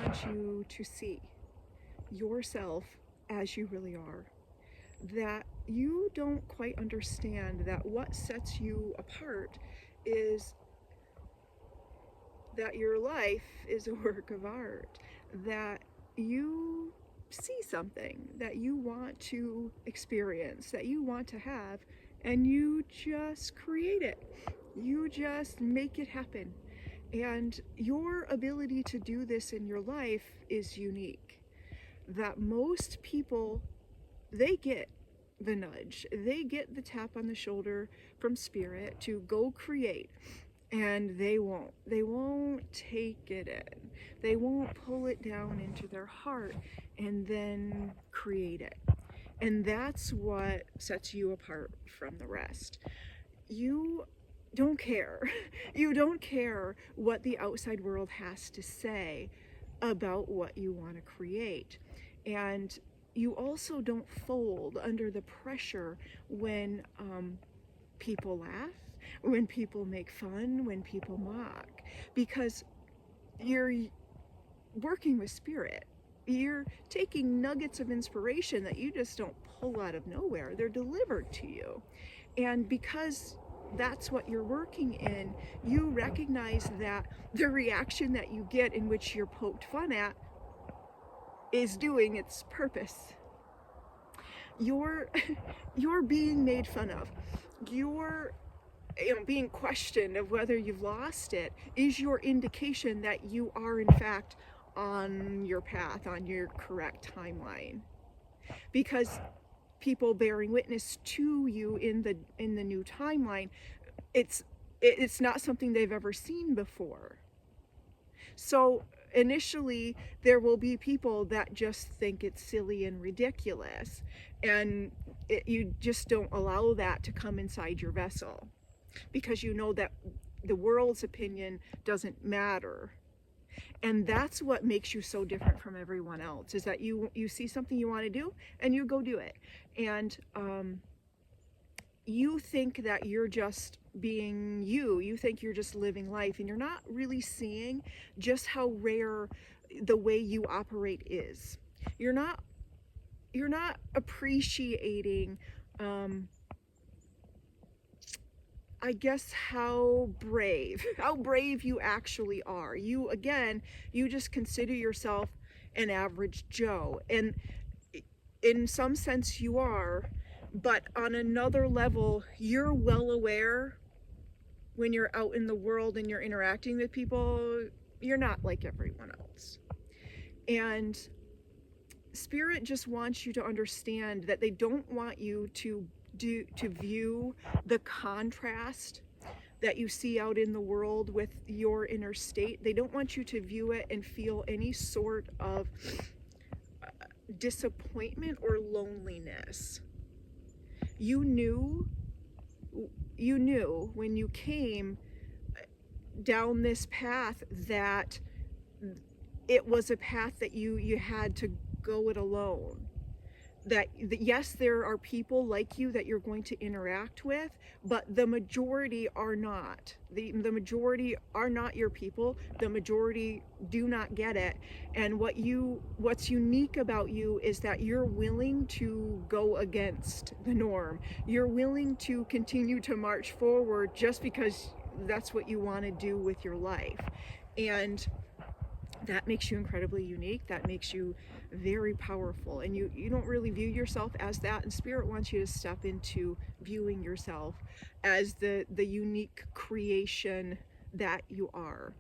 wants you to see yourself as you really are. That you don't quite understand that what sets you apart is that your life is a work of art, that you see something that you want to experience, that you want to have, and you just create it. You just make it happen. And your ability to do this in your life is unique. That most people, they get the nudge, they get the tap on the shoulder from spirit to go create, and they won't take it in, they won't pull it down into their heart and then create it. And that's what sets you apart from the rest. You don't care. You don't care what the outside world has to say about what you want to create. And you also don't fold under the pressure when people laugh, when people make fun, when people mock, because you're working with spirit. You're taking nuggets of inspiration that you just don't pull out of nowhere. They're delivered to you. And because that's what you're working in, you recognize that the reaction that you get in which you're poked fun at is doing its purpose. You're you're being made fun of. You're being questioned of whether you've lost it is your indication that you are in fact on your path, on your correct timeline. Because people bearing witness to you in the new timeline, it's not something they've ever seen before. So initially there will be people that just think it's silly and ridiculous, and you just don't allow that to come inside your vessel, because you know that the world's opinion doesn't matter. And that's what makes you so different from everyone else, is that you see something you want to do and you go do it. And you think that you're just being you think you're just living life, and you're not really seeing just how rare the way you operate is. You're not appreciating I guess how brave you actually are. You just consider yourself an average Joe, and in some sense you are, but on another level you're well aware when you're out in the world and you're interacting with people, you're not like everyone else. And spirit just wants you to understand that they don't want you to view the contrast that you see out in the world with your inner state. They don't want you to view it and feel any sort of disappointment or loneliness. You knew when you came down this path that it was a path that you had to go it alone. That yes, there are people like you that you're going to interact with, but the majority are not. The majority are not your people. The majority do not get it. And what's unique about you is that you're willing to go against the norm. You're willing to continue to march forward just because that's what you want to do with your life. And that makes you incredibly unique. That makes you very powerful, and you don't really view yourself as that, and spirit wants you to step into viewing yourself as the unique creation that you are.